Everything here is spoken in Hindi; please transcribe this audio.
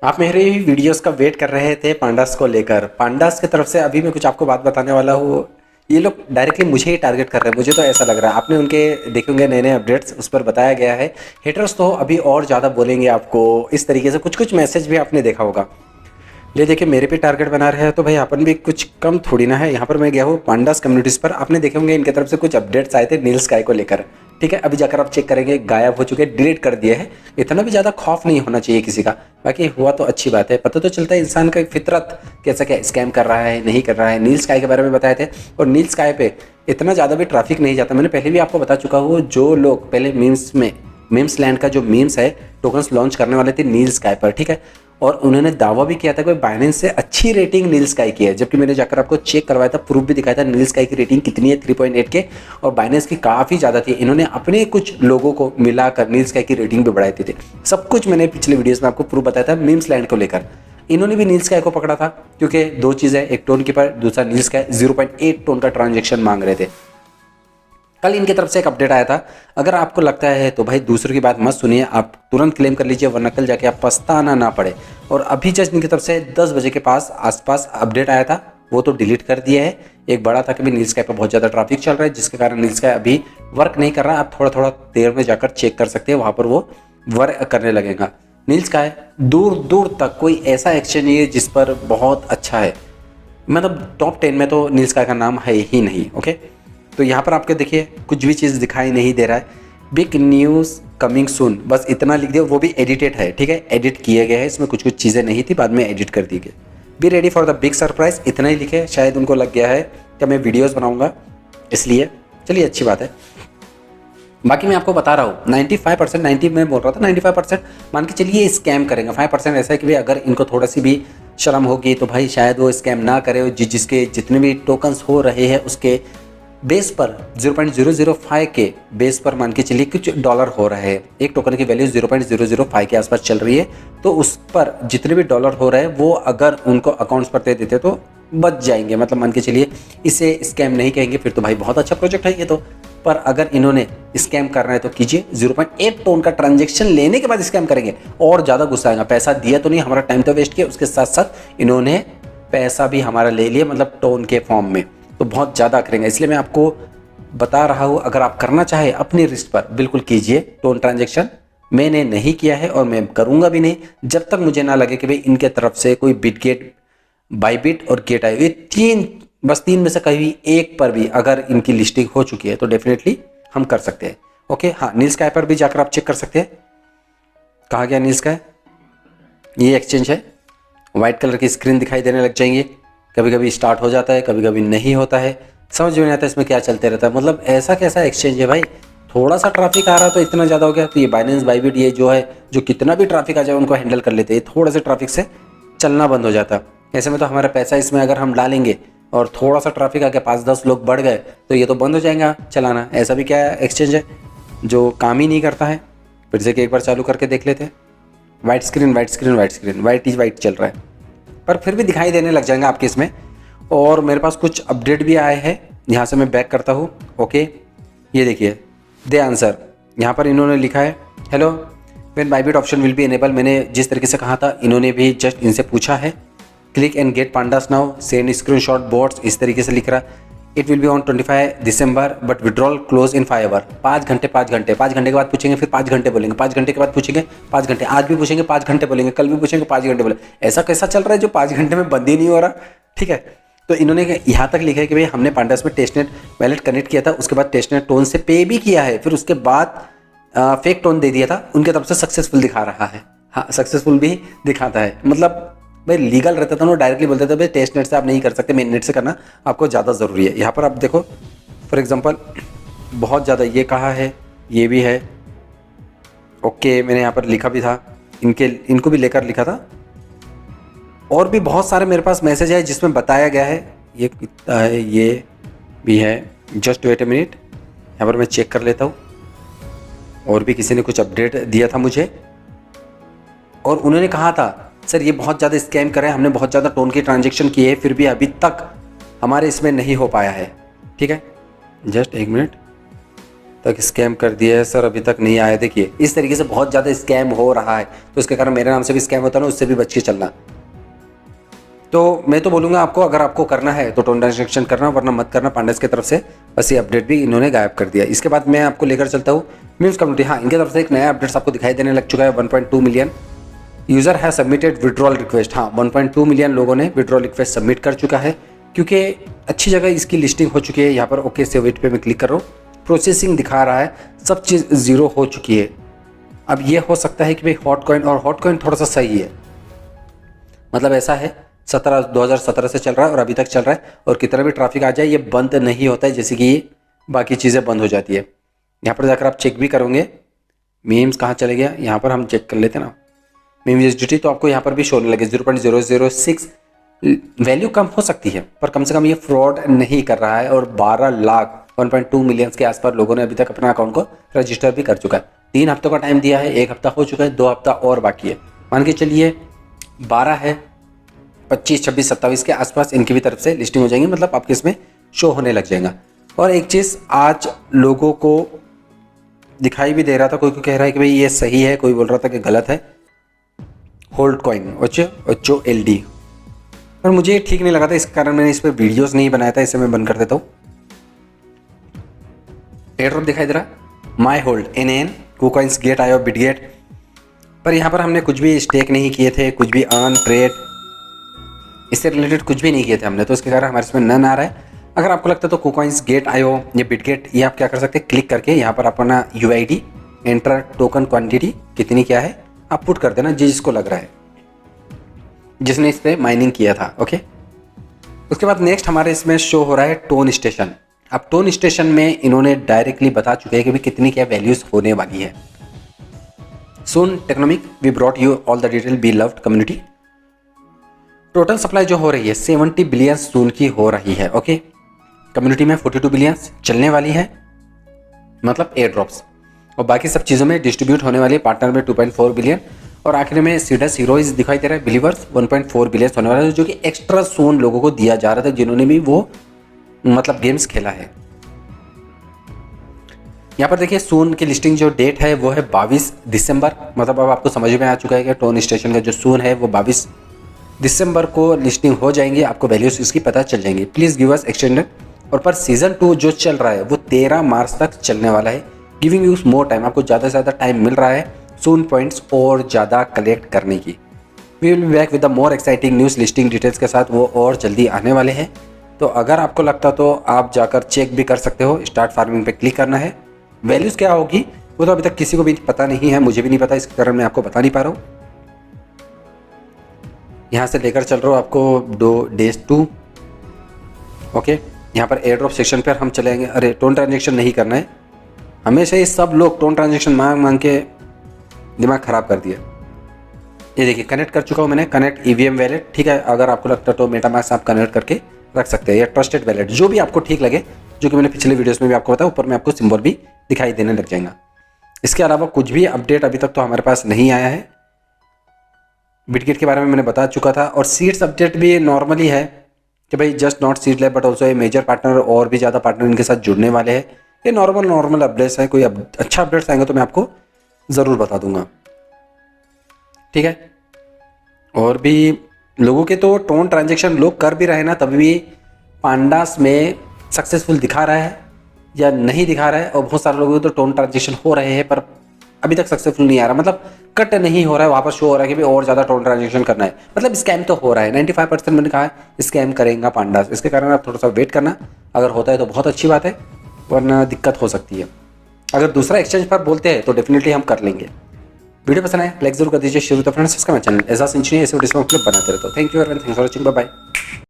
आप मेरे ही वीडियोस का वेट कर रहे थे पांडास को लेकर। पांडास की तरफ से अभी मैं कुछ आपको बात बताने वाला हूँ। ये लोग डायरेक्टली मुझे ही टारगेट कर रहे हैं, मुझे तो ऐसा लग रहा है। आपने उनके देखे होंगे नए नए अपडेट्स, उस पर बताया गया है हेटर्स तो अभी और ज़्यादा बोलेंगे आपको। इस तरीके से कुछ कुछ मैसेज भी आपने देखा होगा। ये देखिए मेरे पे टारगेट बना रहे हैं तो भाई अपन भी कुछ कम थोड़ी ना है। यहाँ पर मैं गया हूँ पांडास कम्युनिटीज़ पर, आपने देखे होंगे इनकी तरफ से कुछ अपडेट्स आए थे नील स्काई को लेकर। ठीक है, अभी जाकर आप चेक करेंगे गायब हो चुके, डिलीट कर दिए हैं। इतना भी ज़्यादा खौफ नहीं होना चाहिए किसी का। बाकी हुआ तो अच्छी बात है, पता तो चलता है इंसान का फितरत कैसा क्या स्कैम कर रहा है नहीं कर रहा है। नील स्काई के बारे में बताए थे, और नील स्काई पे इतना ज़्यादा भी ट्रैफिक नहीं जाता। मैंने पहले भी आपको बता चुका हूँ, जो लोग पहले मीम्स लैंड का जो मीम्स है टोकन्स लॉन्च करने वाले थे नील स्काई पर, ठीक है। और उन्होंने दावा भी किया था कि बाइनेंस से अच्छी रेटिंग नील स्काई की है, जबकि मैंने जाकर आपको चेक करवाया था, प्रूफ भी दिखाया था नील स्काई की रेटिंग कितनी है 3.8 के, और बाइनेंस की काफ़ी ज़्यादा थी। इन्होंने अपने कुछ लोगों को मिलाकर नील स्काई की रेटिंग भी बढ़ाई थी। सब कुछ मैंने पिछले वीडियोस में आपको प्रूफ बताया था मीम्स लैंड को लेकर। इन्होंने भी नील स्काई को पकड़ा था, क्योंकि दो चीज़ें, एक टोन कीपर, दूसरा नील स्काई 0.8 टोन का ट्रांजेक्शन मांग रहे थे। कल इनकी तरफ से एक अपडेट आया था। अगर आपको लगता है तो भाई दूसरों की बात मत सुनिए, आप तुरंत क्लेम कर लीजिए, वरना कल जाके आप पछताना ना पड़े। और अभी जस्ट इनकी तरफ से 10 बजे के आसपास अपडेट आया था, वो तो डिलीट कर दिया है। एक बड़ा था कि भाई नील स्काई पर बहुत ज़्यादा ट्रैफिक चल रहा है, जिसके कारण नील स्काई अभी वर्क नहीं कर रहा है। आप थोड़ा थोड़ा देर में जाकर चेक कर सकते हैं, वहाँ पर वो वर्क करने लगेगा। नील स्काई दूर दूर तक कोई ऐसा एक्सचेंज नहीं है जिस पर बहुत अच्छा है, मतलब टॉप 10 में तो नील स्काई का नाम है ही नहीं। ओके, तो यहाँ पर आपके देखिए कुछ भी चीज़ दिखाई नहीं दे रहा है। बिग न्यूज़ कमिंग सून, बस इतना लिख दिया, वो भी एडिटेड है, ठीक है, एडिट किए गए हैं, इसमें कुछ कुछ चीज़ें नहीं थी, बाद में एडिट कर दी गई। Be ready for the big surprise, इतना ही लिखे। शायद उनको लग गया है कि मैं वीडियोस बनाऊंगा, इसलिए चलिए अच्छी बात है। बाकी मैं आपको बता रहा हूँ 95%, 90 में बोल रहा था, 95% मान के चलिए स्कैम करेंगे। 5% ऐसा है कि भाई अगर इनको थोड़ा सी भी शर्म होगी तो भाई शायद वो स्कैम ना करे। जिसके जितने भी टोकन्स हो रहे हैं उसके बेस पर 0.005 के बेस पर मान के चलिए कुछ डॉलर हो रहे हैं। एक टोकन की वैल्यू 0.005 के आसपास चल रही है, तो उस पर जितने भी डॉलर हो रहे हैं वो अगर उनको अकाउंट्स पर दे देते तो बच जाएंगे। मतलब मान के चलिए इसे स्कैम नहीं कहेंगे, फिर तो भाई बहुत अच्छा प्रोजेक्ट है ये तो। पर अगर इन्होंने स्कैम करना है तो कीजिए, 0.8 टोन का ट्रांजेक्शन लेने के बाद स्कैम करेंगे और ज़्यादा गुस्सा आएगा। पैसा दिया तो नहीं, हमारा टाइम तो वेस्ट किया, उसके साथ साथ इन्होंने पैसा भी हमारा ले लिया, मतलब टोन के फॉर्म में, तो बहुत ज़्यादा करेंगे। इसलिए मैं आपको बता रहा हूँ, अगर आप करना चाहे अपनी रिस्क पर बिल्कुल कीजिए टोन ट्रांजेक्शन। मैंने नहीं किया है और मैं करूँगा भी नहीं जब तक मुझे ना लगे कि भाई इनके तरफ से कोई बिटगेट, बाइबिट और गेट आए, ये बस तीन में से कहीं एक पर भी अगर इनकी लिस्टिंग हो चुकी है तो डेफिनेटली हम कर सकते हैं। ओके, हाँ, नील स्काई पर भी जाकर आप चेक कर सकते हैं। कहाँ गया नील स्काई? ये एक्सचेंज है, व्हाइट कलर की स्क्रीन दिखाई देने लग जाएंगे, कभी कभी स्टार्ट हो जाता है, कभी कभी नहीं होता है, समझ में नहीं आता इसमें क्या चलते रहता है। मतलब ऐसा कैसा एक्सचेंज है भाई, थोड़ा सा ट्रैफिक आ रहा तो इतना ज़्यादा हो गया। तो ये बाइनेंस, बाइबिट, ये जो है, जो कितना भी ट्रैफिक आ जाए उनको हैंडल कर लेते हैं, थोड़ा सा ट्रैफिक से चलना बंद हो जाता। ऐसे में तो हमारा पैसा इसमें अगर हम डालेंगे और थोड़ा सा ट्रैफिक आके 5-10 लोग बढ़ गए तो ये तो बंद हो जाएगा चलाना। ऐसा भी क्या एक्सचेंज है जो काम ही नहीं करता है? फिर से एक बार चालू करके देख लेते हैं। White screen, white screen, white screen, white is white चल रहा है, पर फिर भी दिखाई देने लग जाएंगे आपके इसमें। और मेरे पास कुछ अपडेट भी आए हैं, यहाँ से मैं बैक करता हूँ। ओके, ये देखिए दे आंसर, यहाँ पर इन्होंने लिखा है hello when Bybit option will be enable. मैंने जिस तरीके से कहा था इन्होंने भी जस्ट इनसे पूछा है। Click and get pandas now, send screenshot bots, इस तरीके से लिख रहा है। It will be on 25 December but withdrawal close in 5 hour. 5 घंटे 5 घंटे 5 घंटे के बाद पूछेंगे, फिर 5 घंटे बोलेंगे, 5 घंटे के बाद पूछेंगे 5 घंटे, आज भी पूछेंगे 5 घंटे बोलेंगे, कल भी पूछेंगे 5 घंटे बोले। ऐसा कैसा चल रहा है जो 5 घंटे में बंद ही नहीं हो रहा? ठीक है, तो इन्होंने यहाँ तक लिखा है कि भाई हमने पांडास में टेस्टनेट वैलेट कनेक्ट किया था, उसके बाद टेस्टनेट टोन से पे भी किया है, फिर उसके बाद फेक टोन दे दिया था, उनके तरफ से सक्सेसफुल दिखा रहा है। हाँ, सक्सेसफुल भी दिखाता है। मतलब भाई लीगल रहता था ना, डायरेक्टली बोलते थे भाई टेस्ट नेट से आप नहीं कर सकते, मेन नेट से करना आपको ज़्यादा ज़रूरी है। यहाँ पर आप देखो फॉर एग्जांपल बहुत ज़्यादा ये कहा है, ये भी है। ओके, मैंने यहाँ पर लिखा भी था, इनको भी लेकर लिखा था। और भी बहुत सारे मेरे पास मैसेज है जिसमें बताया गया है। ये कितना है, ये भी है। जस्ट वेट ए मिनट, यहाँ पर मैं चेक कर लेता हूँ। और भी किसी ने कुछ अपडेट दिया था मुझे, और उन्होंने कहा था सर ये बहुत ज़्यादा स्कैम कर रहे हैं, हमने बहुत ज़्यादा टोन की ट्रांजेक्शन की है, फिर भी अभी तक हमारे इसमें नहीं हो पाया है। ठीक है, जस्ट एक मिनट, तक स्कैम कर दिया है सर, अभी तक नहीं आया। देखिए इस तरीके से बहुत ज़्यादा स्कैम हो रहा है, तो इसके कारण मेरे नाम से भी स्कैम होता है ना, उससे भी बच के चलना। तो मैं तो बोलूँगा आपको, अगर आपको करना है तो टोन ट्रांजेक्शन करना, वरना मत करना पांडास की तरफ से। बस ये अपडेट भी इन्होंने गायब कर दिया। इसके बाद मैं आपको लेकर चलता हूँ मीम्स कम्युनिटी। हाँ, इनकी तरफ से एक नया अपडेट्स आपको दिखाई देने लग चुका है। 1.2 मिलियन यूज़र है सबमिटेड विड्रॉल रिक्वेस्ट। हाँ, 1.2 मिलियन लोगों ने विड्रॉल रिक्वेस्ट सबमिट कर चुका है, क्योंकि अच्छी जगह इसकी लिस्टिंग हो चुकी है। यहाँ पर ओके से वेट पे मैं क्लिक कर रहा हूँ, प्रोसेसिंग दिखा रहा है, सब चीज़ ज़ीरो हो चुकी है। अब ये हो सकता है कि भाई हॉट कॉइन, और हॉट कॉइन थोड़ा सा सही है, मतलब ऐसा है 2017 से चल रहा है और अभी तक चल रहा है, और कितना भी ट्रैफिक आ जाए ये बंद नहीं होता है, जैसे कि बाकी चीज़ें बंद हो जाती है। यहाँ पर जाकर आप चेक भी करोगे मीम्स कहाँ चले गया, यहाँ पर हम चेक कर लेते हैं ना मीम यूएसडीटी, तो आपको यहाँ पर भी शो होने लगे 0.006। वैल्यू कम हो सकती है पर कम से कम ये फ्रॉड नहीं कर रहा है, और 12 लाख 1.2 मिलियन के आसपास लोगों ने अभी तक अपना अकाउंट को रजिस्टर भी कर चुका है। 3 हफ्तों का टाइम दिया है, 1 हफ्ता हो चुका है, 2 हफ्ता और बाकी है। मान के चलिए 12 है, 25, 26, 27 के आसपास इनकी भी तरफ से लिस्टिंग हो जाएंगी, मतलब आपके इसमें शो होने लग जाएगा। और एक चीज़ आज लोगों को दिखाई भी दे रहा था, कोई को कह रहा है कि भाई ये सही है, कोई बोल रहा था कि गलत है, होल्ड कॉइन OHLD, पर मुझे ये ठीक नहीं लगा था, इस कारण मैंने इस पर वीडियोस नहीं बनाया था। इसे मैं बंद कर देता हूँ। एयरड्रॉप दिखाई दे रहा माई होल्ड NN KuCoins गेट आयो बिटगेट, पर यहाँ पर हमने कुछ भी स्टेक नहीं किए थे, कुछ भी अर्न ट्रेड इससे रिलेटेड कुछ भी नहीं किए थे हमने, तो इसके कारण हमारे इसमें नन आ रहा है। अगर आपको लगता है तो KuCoins गेट आयो या बिटगेट, ये आप क्या कर सकते हैं, क्लिक करके यहाँ पर अपना UID एंटर टोकन क्वांटिटी कितनी क्या है आप पुट कर देना, जिसको लग रहा है, जिसने इस पर माइनिंग किया था। ओके, उसके बाद नेक्स्ट हमारे इसमें शो हो रहा है टोन स्टेशन। अब टोन स्टेशन में इन्होंने डायरेक्टली बता चुके हैं कि भी कितनी क्या वैल्यूज होने वाली है। Soon technomic we brought you all the detail, beloved community. Total supply जो हो रही है 70 बिलियन सून की हो रही है। ओके, कम्युनिटी में 42 बिलियन चलने वाली है, मतलब एयर ड्रॉप्स, और बाकी सब चीज़ों में डिस्ट्रीब्यूट होने वाली है। पार्टनर में 2.4 बिलियन, और आखिर में सीडस हीरोइज दिखाई दे रहा है बिलीवर्स 1.4 बिलियन होने वाला है, जो कि एक्स्ट्रा सोन लोगों को दिया जा रहा था जिन्होंने भी वो मतलब गेम्स खेला है। यहाँ पर देखिए सोन की लिस्टिंग जो डेट है वो है 22 दिसंबर, मतलब अब आपको समझ में आ चुका है कि टोन स्टेशन का जो सोन है वो 22 दिसंबर को लिस्टिंग हो जाएंगी, आपको वैल्यूज इसकी पता चल जाएंगी। प्लीज़ गिव अस एक्सटेंडेड, और पर सीजन 2 जो चल रहा है वो 13 मार्च तक चलने वाला है। गिविंग यूज मोर टाइम, आपको ज़्यादा से ज़्यादा टाइम मिल रहा है सून पॉइंट्स और ज़्यादा कलेक्ट करने की। We will be back with the more exciting news listing details के साथ, वो और जल्दी आने वाले हैं। तो अगर आपको लगता तो आप जाकर चेक भी कर सकते हो, स्टार्ट फार्मिंग पे क्लिक करना है। वैल्यूज़ क्या होगी वो तो अभी तक किसी को भी पता नहीं है, मुझे भी नहीं पता, इसके कारण मैं आपको बता नहीं पा रहा हूँ। यहाँ से लेकर चल रहा हूँ आपको डेज 2। ओके, यहाँ पर एयर ड्रॉप सेक्शन पर हम चलेंगे। अरे टोन ट्रांजेक्शन नहीं करना है, हमेशा ये सब लोग टोन ट्रांजेक्शन मांग मांग के दिमाग ख़राब कर दिया। ये देखिए कनेक्ट कर चुका हूँ मैंने, कनेक्ट EVM वैलेट। ठीक है, अगर आपको लगता है तो मेटामास्क आप कनेक्ट करके रख सकते हैं, या ट्रस्टेड वैलेट, जो भी आपको ठीक लगे, जो कि मैंने पिछले वीडियोस में भी आपको बताया, ऊपर में आपको सिंबल भी दिखाई देने लग जाएगा। इसके अलावा कुछ भी अपडेट अभी तक तो हमारे पास नहीं आया है। बिटगेट के बारे में मैंने बता चुका था, और सीड्स अपडेट भी नॉर्मली है कि भाई just not seed lab but also a major partner, और भी ज़्यादा पार्टनर इनके साथ जुड़ने वाले हैं। ये नॉर्मल अपडेट्स है, कोई अच्छा अपडेट्स आएंगे तो मैं आपको ज़रूर बता दूंगा। ठीक है, और भी लोगों के तो टोन ट्रांजेक्शन लोग कर भी रहे ना, तभी भी पांडास में सक्सेसफुल दिखा रहा है या नहीं दिखा रहा है, और बहुत सारे लोगों के तो टोन ट्रांजेक्शन हो रहे हैं पर अभी तक सक्सेसफुल नहीं आ रहा, मतलब कट नहीं हो रहा है, वहाँ पर शो हो रहा है कि भाई और ज़्यादा टोन ट्रांजेक्शन करना है, मतलब स्कैम तो हो रहा है। 95% मैंने कहा है स्कैम करेगा पांडास, इसके कारण आप थोड़ा सा वेट करना, अगर होता है तो बहुत अच्छी बात है, वरना दिक्कत हो सकती है। अगर दूसरा एक्सचेंज पर बोलते हैं तो डेफिनेटली हम कर लेंगे। वीडियो पसंद आए लाइक जरूर कर दीजिए, शेयर तो friends, subscribe channel Ejaz engineer ऐसे वीडियो बनाते रहता हूँ। Thank you everyone, thanks for watching, bye bye.